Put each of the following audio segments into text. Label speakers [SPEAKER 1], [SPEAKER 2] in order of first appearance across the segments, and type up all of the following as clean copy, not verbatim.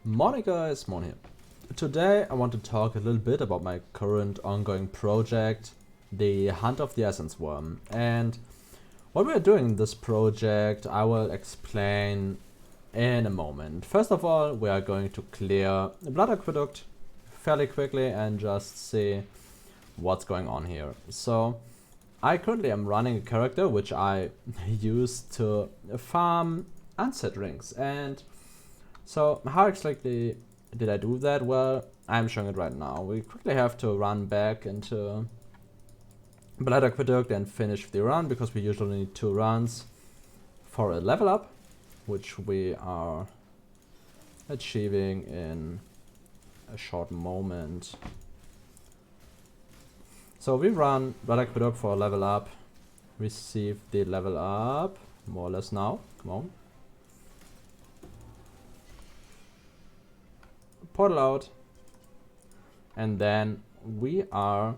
[SPEAKER 1] Morning guys, Moorhuhn here. Today I want to talk a little bit about my current ongoing project, the Hunt of the Essence Worm. And what we are doing in this project I will explain in a moment. First of all, we are going to clear the Blood Aqueduct fairly quickly and just see what's going on here. So I currently am running a character which I use to farm unset rings. And so how exactly did I do that? Well, I'm showing it right now. We quickly have to run back into Blood Aqueduct and finish the run, because we usually need 2 runs for a level up, which we are achieving in a short moment. So we run Blood Aqueduct for a level up, receive the level up more or less now. Come on. Portal out, and then we are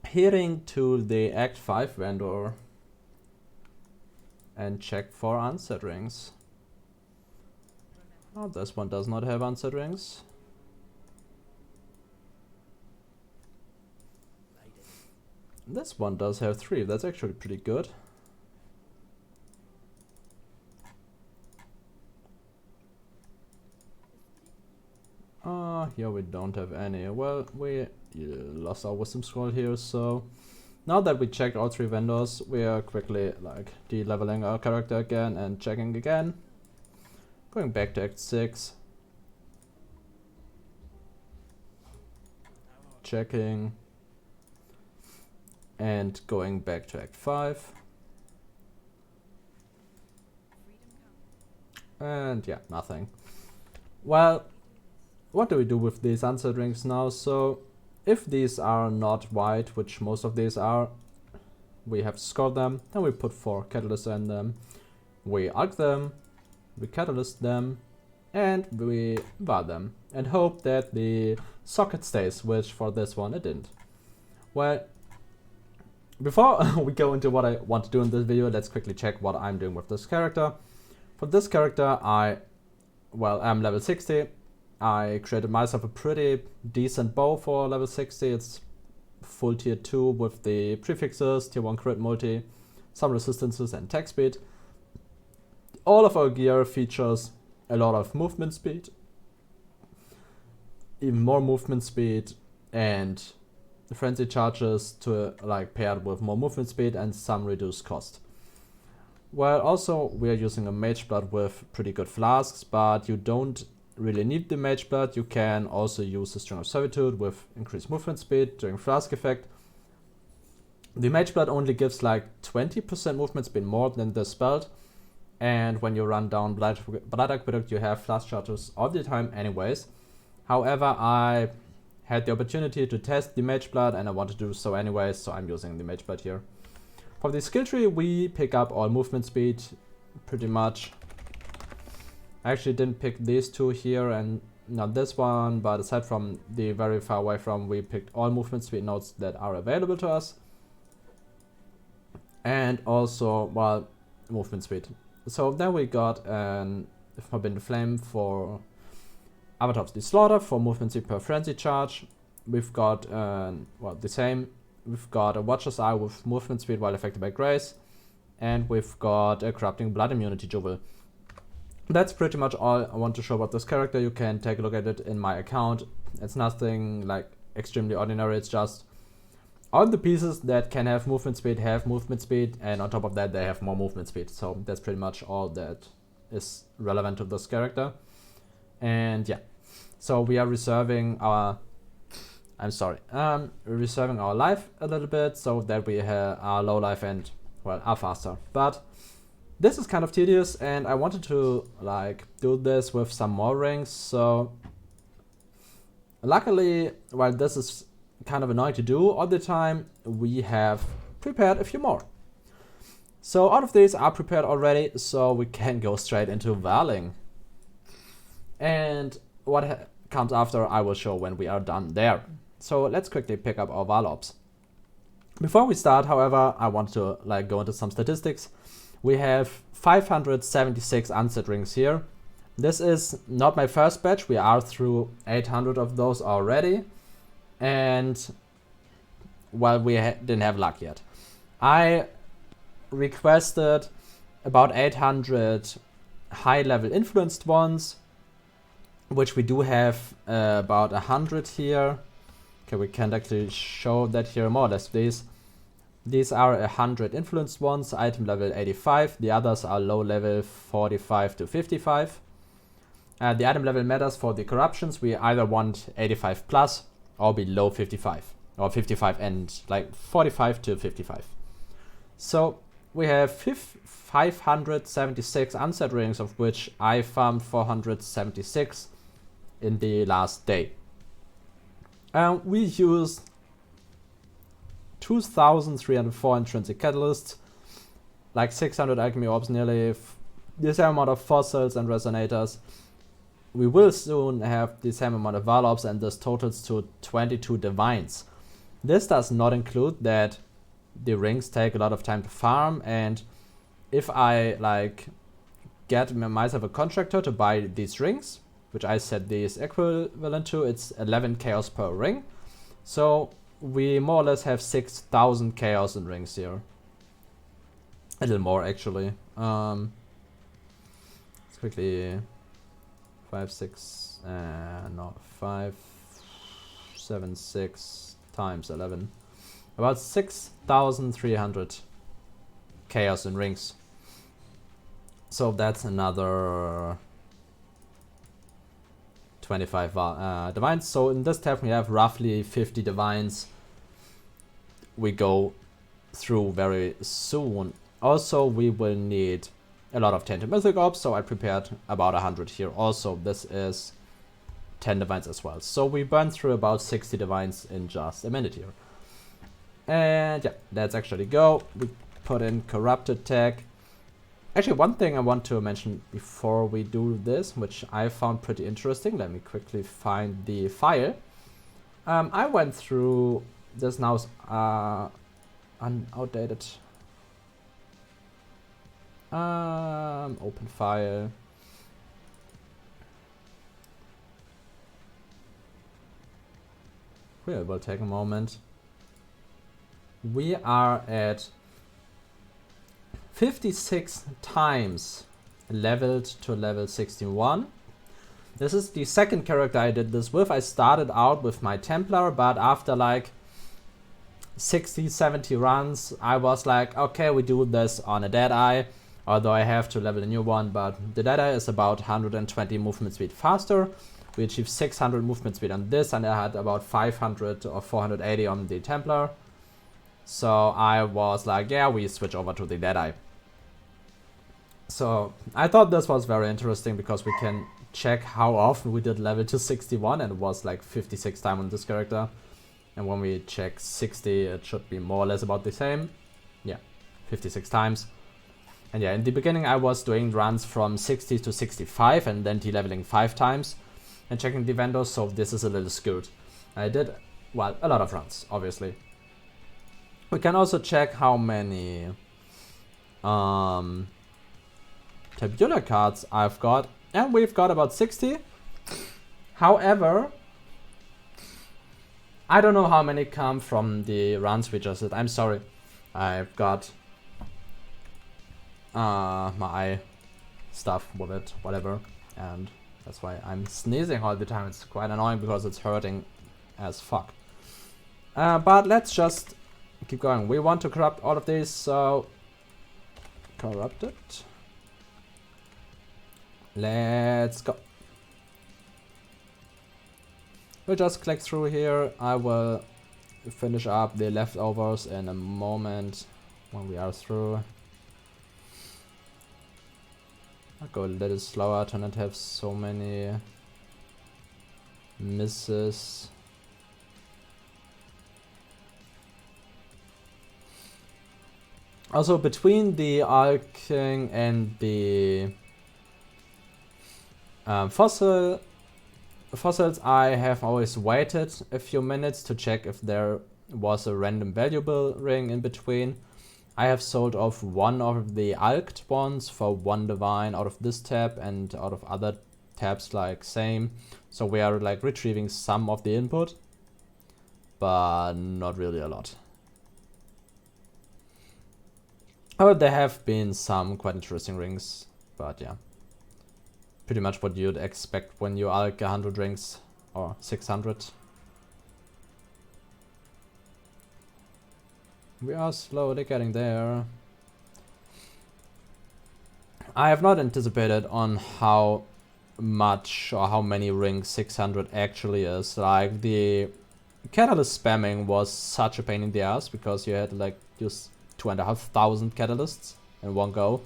[SPEAKER 1] heading to the Act 5 vendor and check for unset rings. Oh, this one does not have unset rings. This one does have 3, that's actually pretty good. Here we don't have any. Well, we lost our wisdom scroll here, so now that we checked all 3 vendors, we are quickly de-leveling our character again and checking again. Going back to Act 6. Checking. And going back to Act 5. And yeah, nothing. Well, what do we do with these unset rings now? So if these are not white, which most of these are, we have to score them, then we put 4 catalysts in them, we arc them, we catalyst them, and we bar them and hope that the socket stays, which for this one it didn't. Well, before we go into what I want to do in this video, let's quickly check what I'm doing with this character. For this character I'm level 60. I created myself a pretty decent bow for level 60. It's full tier 2 with the prefixes, tier 1 crit multi, some resistances and attack speed. All of our gear features a lot of movement speed, even more movement speed, and frenzy charges to paired with more movement speed and some reduced cost. Well, also we are using a mage blood with pretty good flasks, but you don't really need the mage blood. You can also use the string of servitude with increased movement speed during flask effect. The mage blood only gives 20% movement speed more than the spell, and when you run down Blood Aqueduct you have flask charges all the time anyways. However, I had the opportunity to test the mage blood and I want to do so anyways, so I'm using the mage blood here. For the skill tree we pick up all movement speed pretty much. I actually didn't pick these 2 here and not this one, but aside from the very far away from, we picked all movement speed nodes that are available to us. And also, well, movement speed. So then we got an Forbidden Flame for Avatar of the Slaughter for movement speed per frenzy charge. We've got, the same. We've got a Watcher's Eye with movement speed while affected by Grace. And we've got a Corrupting Blood Immunity Jewel. That's pretty much all I want to show about this character. You can take a look at it in my account. It's nothing extremely ordinary. It's just all the pieces that can have movement speed have movement speed, and on top of that they have more movement speed. So that's pretty much all that is relevant to this character. And yeah, so we are reserving our reserving our life a little bit so that we are low life and are faster. But this is kind of tedious and I wanted to do this with some more rings. So luckily, while this is kind of annoying to do all the time, we have prepared a few more. So all of these are prepared already, so we can go straight into Valing. And what comes after I will show when we are done there. So let's quickly pick up our Valorps. Before we start, however, I want to go into some statistics. We have 576 unset rings here. This is not my first batch. We are through 800 of those already. And well, we didn't have luck yet. I requested about 800 high-level influenced ones, which we do have about 100 here. Okay, we can actually show that here more or less. These are 100 influenced ones, item level 85. The others are low level 45 to 55. The item level matters for the corruptions. We either want 85 plus or below 55. Or 55 and like 45 to 55. So we have 576 unset rings, of which I farmed 476 in the last day. We used 2,304 intrinsic catalysts, like 600 alchemy orbs, nearly the same amount of fossils and resonators. We will soon have the same amount of Valorps, and this totals to 22 divines. This does not include that the rings take a lot of time to farm, and if I like get myself a contractor to buy these rings, which I set these equivalent to, it's 11 chaos per ring. So we more or less have 6,000 chaos in rings here. A little more actually. Let's quickly 5, 7, 6 times 11. About 6,300 chaos in rings. So that's another 25 divines. So in this tab we have roughly 50 divines we go through very soon. Also we will need a lot of tainted mythic orbs, so I prepared about 100 here. Also this is 10 divines as well. So we burn through about 60 divines in just a minute here. And yeah, let's actually go. We put in corrupted tag. Actually, one thing I want to mention before we do this, which I found pretty interesting. Let me quickly find the file. I went through this now, outdated. Open file. It will take a moment. We are at 56 times leveled to level 61. This is the second character I did this with. I started out with my Templar, but after like 60, 70 runs, I was like, okay, we do this on a Deadeye, although I have to level a new one, but the Deadeye is about 120 movement speed faster. We achieved 600 movement speed on this, and I had about 500 or 480 on the Templar. So I was like, yeah, we switch over to the Deadeye. So I thought this was very interesting because we can check how often we did level to 61, and it was like 56 times on this character. And when we check 60, it should be more or less about the same. Yeah, 56 times. And yeah, in the beginning I was doing runs from 60 to 65 and then de-leveling 5 times and checking the vendors, so this is a little skewed. I did, well, a lot of runs, obviously. We can also check how many tabular cards I've got, and we've got about 60. However, I don't know how many come from the runs we just did. I'm sorry. I've got my stuff with it, whatever, and that's why I'm sneezing all the time. It's quite annoying because it's hurting as fuck. But let's just keep going. We want to corrupt all of these, so corrupt it. Let's go. We'll just click through here. I will finish up the leftovers in a moment when we are through. I'll go a little slower to not have so many misses. Also, between the Alking and the fossils, I have always waited a few minutes to check if there was a random valuable ring in between. I have sold off one of the alked ones for 1 divine out of this tab and out of other tabs like same. So we are like retrieving some of the input, but not really a lot. Oh, there have been some quite interesting rings, but yeah. Pretty much what you'd expect when you alk 100 rings or 600. We are slowly getting there. I have not anticipated on how much or how many rings 600 actually is. Like the catalyst spamming was such a pain in the ass because you had to like use 2,500 catalysts in one go.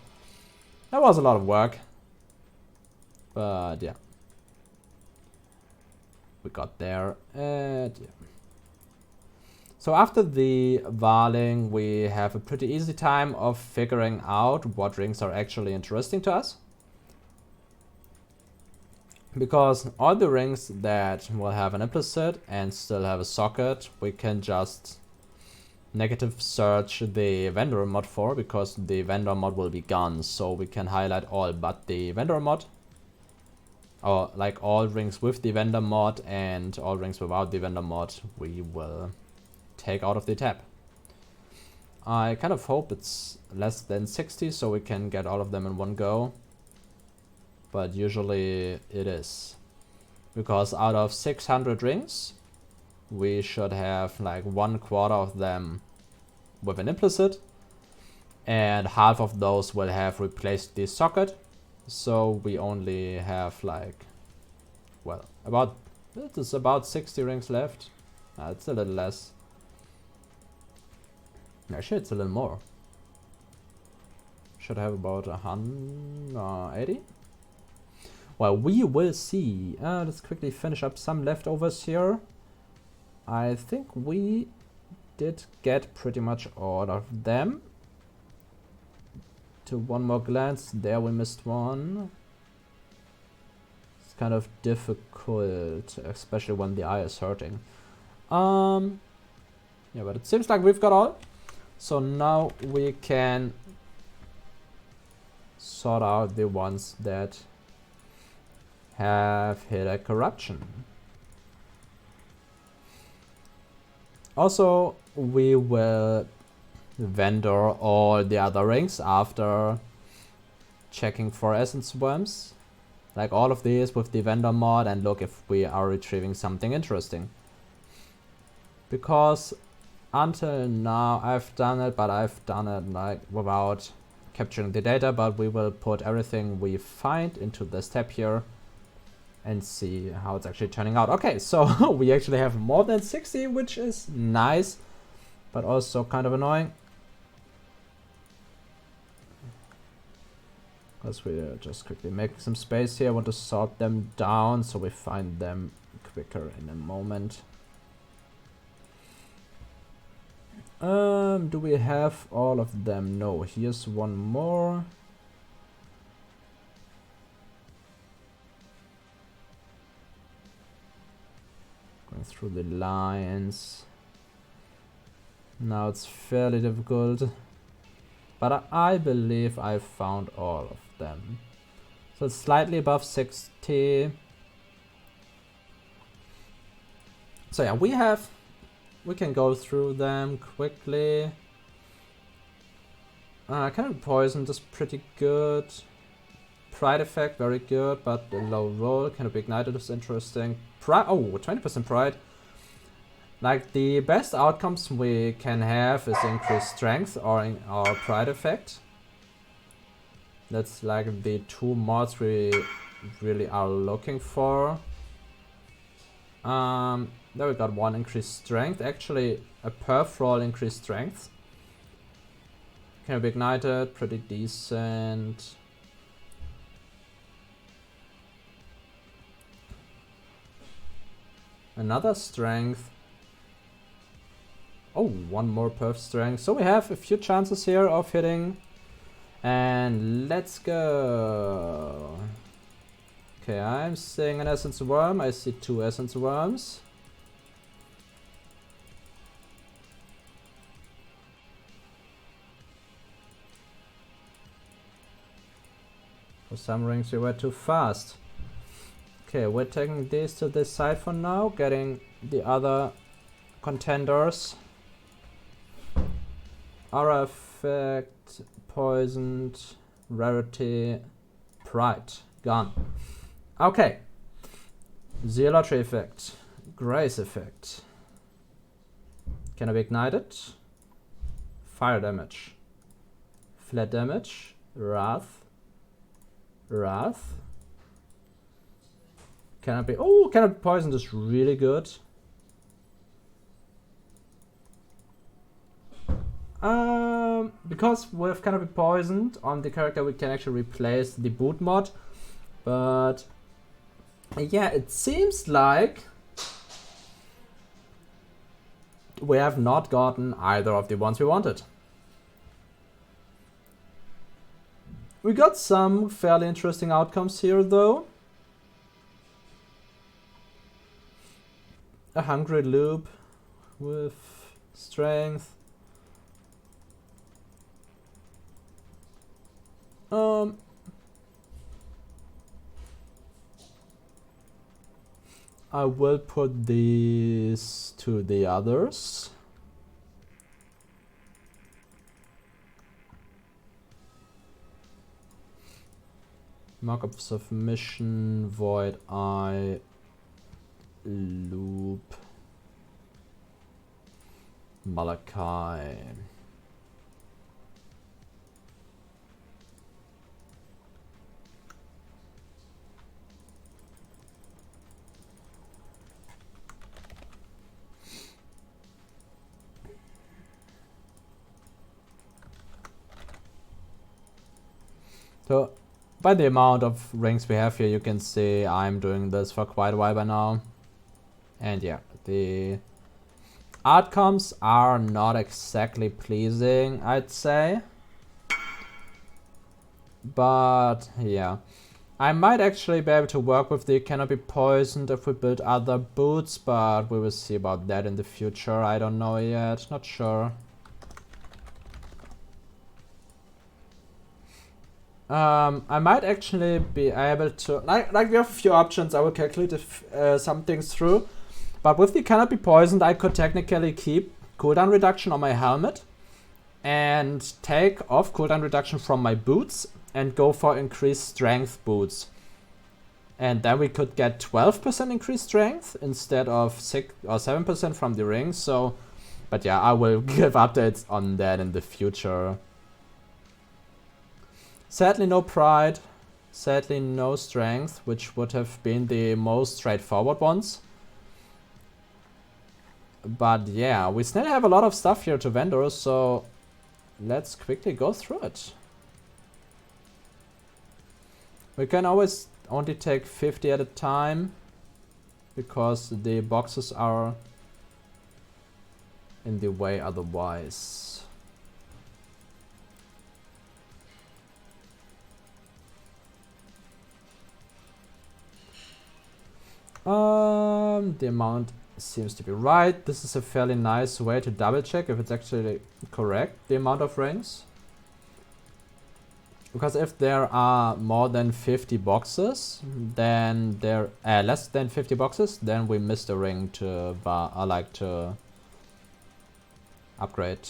[SPEAKER 1] That was a lot of work. But yeah. We got there and yeah. So after the Varling, we have a pretty easy time of figuring out what rings are actually interesting to us. Because all the rings that will have an implicit and still have a socket, we can just negative search the vendor mod for, because the vendor mod will be gone. So we can highlight all but the vendor mod. Or like all rings with the vendor mod and all rings without the vendor mod, we will take out of the tab. I kind of hope it's less than 60 so we can get all of them in one go. But usually it is. Because out of 600 rings, we should have like 1/4 of them with an implicit. And half of those will have replaced the socket. So we only have like, well, it is about 60 rings left. It's a little less. Actually, it's a little more. Should have about 180. Well, we will see. Let's quickly finish up some leftovers here. I think we did get pretty much all of them. To one more glance, there we missed one. It's kind of difficult, especially when the eye is hurting. Yeah, but it seems like we've got all. So now we can sort out the ones that have hit a corruption. Also, we will vendor all the other rings after checking for essence worms. Like all of these with the vendor mod, and look if we are retrieving something interesting. Because until now I've done it, but I've done it like without capturing the data, but we will put everything we find into this tab here and see how it's actually turning out. Okay, so we actually have more than 60, which is nice, but also kind of annoying. Because we just quickly make some space here. I want to sort them down so we find them quicker in a moment. Do we have all of them? No, here's one more. Going through the lines. Now it's fairly difficult. But I believe I found all of them. So it's slightly above 60. So yeah, we can go through them quickly. Kind of poisoned is pretty good. Pride effect, very good, but the low roll. Kind of ignited is interesting. Pride, oh, 20% pride. Like the best outcomes we can have is increased strength or in our pride effect. That's like the two mods we really are looking for. There we got one increased strength. Actually, a perf roll increased strength. Can be ignited, pretty decent. Another strength. Oh, one more perf strength. So we have a few chances here of hitting. And let's go. Okay, I'm seeing an essence worm. I see 2 essence worms. For some rings you were too fast. Okay, we're taking these to this side for now, getting the other contenders. Aura effect, poisoned, rarity, pride, gone. Okay. Zealotry effect, grace effect. Can I be ignited? Fire damage. Flat damage, wrath. Wrath. Can I be poisoned is really good. Because with Can I be poisoned on the character we can actually replace the boot mod. But yeah, it seems like we have not gotten either of the ones we wanted. We got some fairly interesting outcomes here though. A hungry loop with strength. I will put these to the others. Mark of submission, void eye, loop, Malachi. So, by the amount of rings we have here, you can see I'm doing this for quite a while by now. And yeah, the outcomes are not exactly pleasing, I'd say. But yeah, I might actually be able to work with the Can I be poisoned if we build other boots, but we will see about that in the future. I don't know yet, not sure. I might actually be able to, like we have a few options. I will calculate if, some things through. But with the Can I be poisoned, I could technically keep cooldown reduction on my helmet and take off cooldown reduction from my boots and go for increased strength boots. And then we could get 12% increased strength instead of 6 or 7% from the rings. So, but yeah, I will give updates on that in the future. Sadly no pride, sadly no strength, which would have been the most straightforward ones. But yeah, we still have a lot of stuff here to vendor, so let's quickly go through it. We can always only take 50 at a time, because the boxes are in the way otherwise. The amount seems to be right. This is a fairly nice way to double check if it's actually correct, the amount of rings. Because if there are more than 50 boxes, then there less than 50 boxes, then we missed a ring to to upgrade.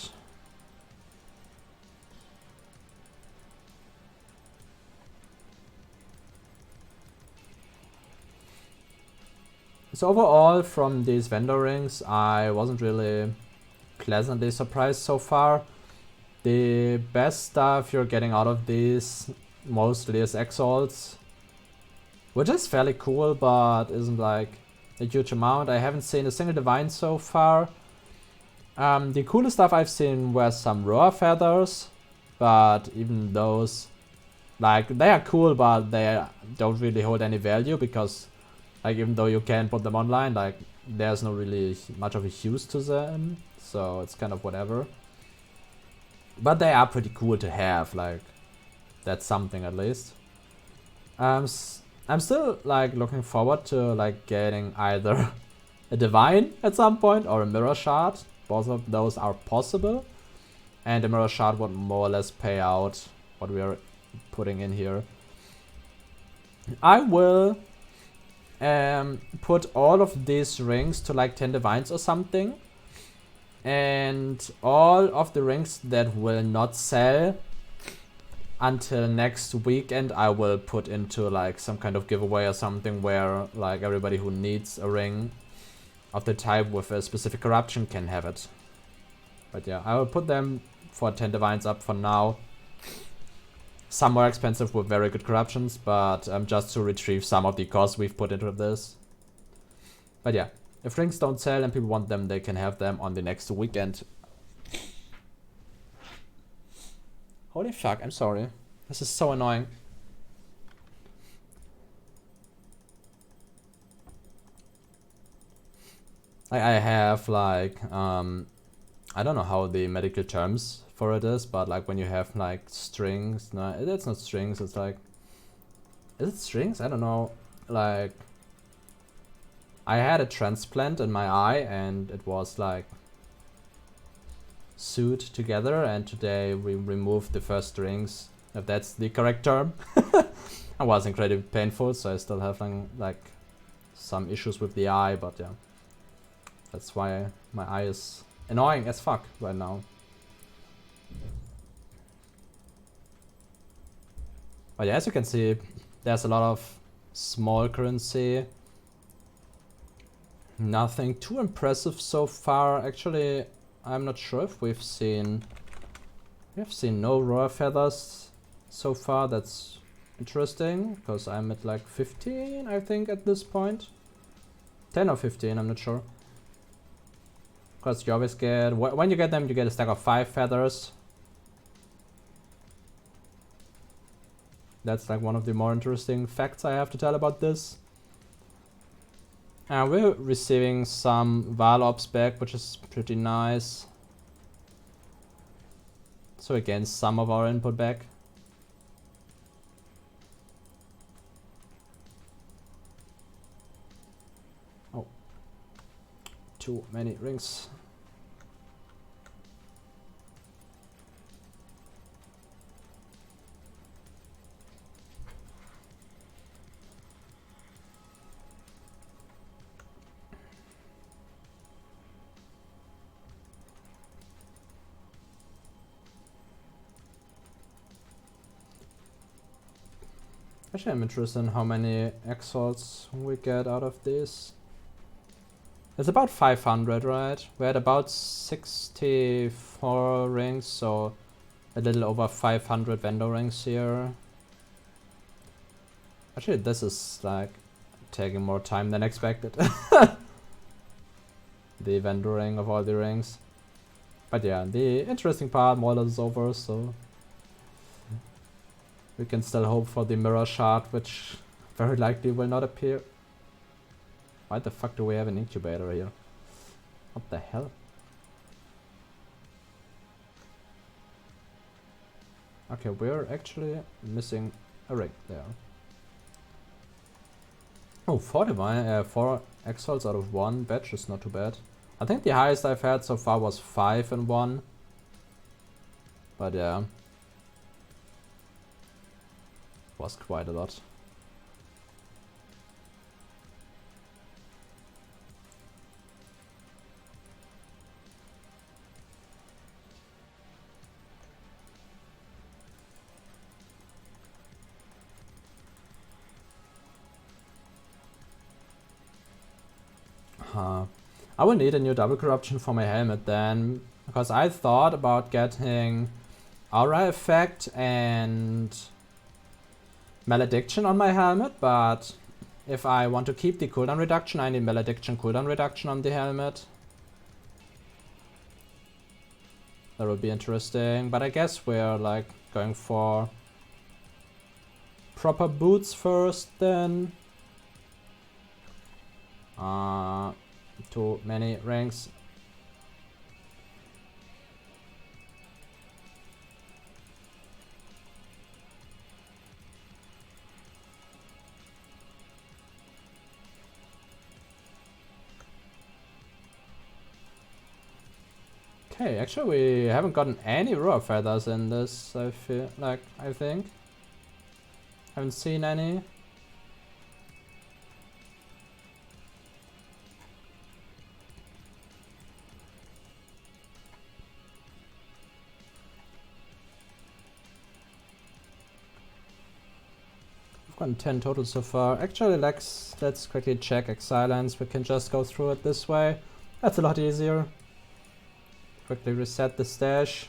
[SPEAKER 1] So overall, from these vendor rings, I wasn't really pleasantly surprised so far. The best stuff you're getting out of these mostly is exalts, which is fairly cool, but isn't like a huge amount. I haven't seen a single divine so far. The coolest stuff I've seen were some roar feathers, but even those, like, they are cool, but they don't really hold any value, because like, even though you can put them online, like, there's no really much of a use to them, so it's kind of whatever. But they are pretty cool to have, like, that's something at least. I'm still, like, looking forward to, like, getting either a divine at some point or a mirror shard. Both of those are possible, and the mirror shard would more or less pay out what we are putting in here. I will put all of these rings to like 10 divines or something. And all of the rings that will not sell until next weekend, I will put into like some kind of giveaway or something where like everybody who needs a ring of the type with a specific corruption can have it. But yeah, I will put them for 10 divines up for now. Some more expensive with very good corruptions, but just to retrieve some of the costs we've put into this. But yeah, if rings don't sell and people want them, they can have them on the next weekend. Holy fuck, I'm sorry. This is so annoying. I have like, I don't know how the medical terms for it is, but like when you have like strings, no, it's not strings, it's like, is it strings? I don't know. Like, I had a transplant in my eye and it was like sewed together, and today we removed the first strings, if that's the correct term. It was incredibly painful, so I still have like some issues with the eye, but yeah. That's why my eye is annoying as fuck right now. But yeah, as you can see, there's a lot of small currency. Nothing too impressive so far. Actually, I'm not sure if we've seen no royal feathers so far. That's interesting, because I'm at like 15, I think, at this point. 10 or 15, I'm not sure. Because you always get, when you get them, you get a stack of 5 feathers. That's like one of the more interesting facts I have to tell about this. And we're receiving some Valobs back, which is pretty nice. So again, some of our input back. Oh. Too many rings. Actually, I'm interested in how many exalts we get out of this. It's about 500, right? We had about 64 rings, so a little over 500 vendor rings here. Actually, this is like taking more time than expected. The vendoring of all the rings. But yeah, the interesting part more or less is over, so we can still hope for the mirror shard, which very likely will not appear. Why the fuck do we have an incubator here? What the hell? Okay, we're actually missing a ring there. Oh, 4 divine, 4 exalts out of 1 batch is not too bad. I think the highest I've had so far was 5 in 1. But yeah. Was quite a lot. I will need a new double corruption for my helmet then, because I thought about getting aura effect and malediction on my helmet, but if I want to keep the cooldown reduction, I need malediction cooldown reduction on the helmet. That would be interesting, but I guess we're like going for proper boots first then. Too many ranks. Okay, actually we haven't gotten any raw feathers in this, I feel like, I think. Haven't seen any. gotten 10 total so far. Actually, let's quickly check Exilance. We can just go through it this way. That's a lot easier. Quickly reset the stash.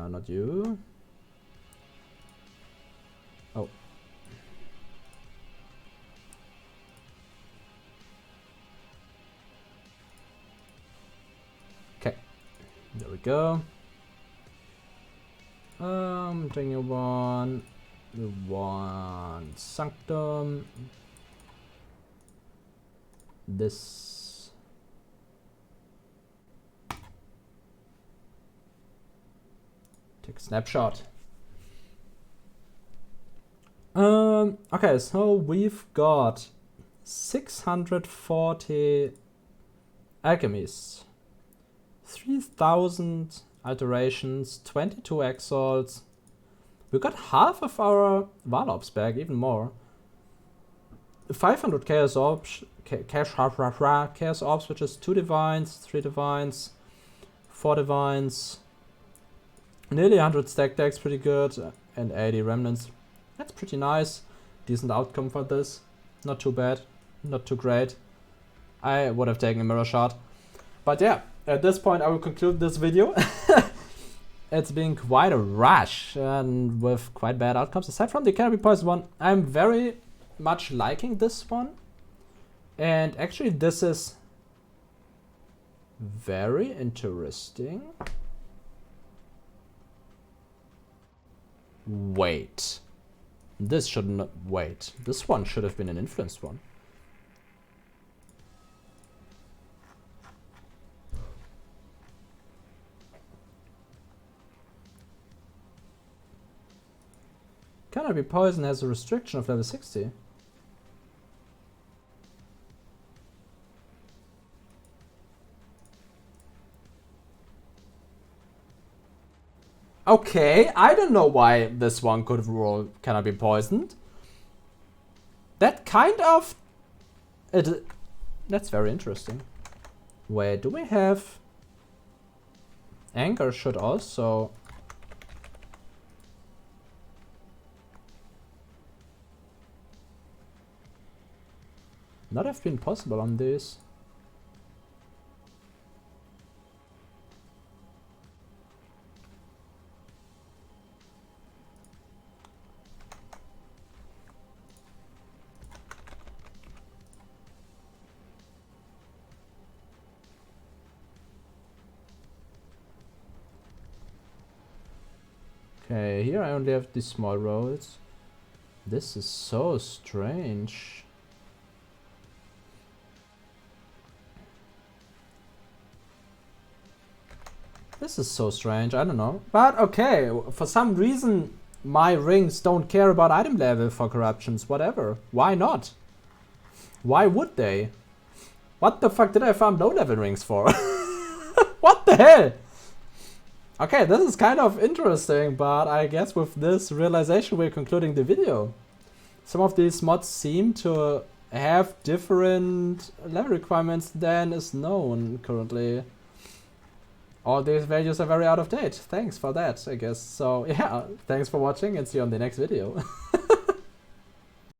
[SPEAKER 1] Not you. Oh. Okay. There we go. Doing you one. We want Sanctum. This. Take a snapshot. Okay, so we've got 640 alchemies, 3000 alterations, 22 exalts. We got half of our Varlops back, even more. 500 Chaos Orbs, Chaos Orbs, which is 2 Divines, 3 Divines, 4 Divines. Nearly 100 stack decks, pretty good, and 80 Remnants. That's pretty nice. Decent outcome for this. Not too bad, not too great. I would have taken a mirror shot. But yeah, at this point I will conclude this video. It's been quite a rush and with quite bad outcomes. Aside from the Canopy Poison one, I'm very much liking this one. And actually this is very interesting. Wait. This shouldn't... Wait. This one should have been an influenced one. Canopy Poison has a restriction of level 60. Okay, I don't know why this one could roll cannot be poisoned. That kind of... That's very interesting. Wait, do we have... Anger should also... not have been possible on this. Okay, here I only have these small rolls. This is so strange. This is so strange, I don't know. But okay, for some reason my rings don't care about item level for corruptions, whatever. Why not? Why would they? What the fuck did I farm low level rings for? What the hell? Okay, this is kind of interesting, but I guess with this realization we're concluding the video. Some of these mods seem to have different level requirements than is known currently. All these values are very out of date. Thanks for that, I guess. So yeah, thanks for watching and see you on the next video.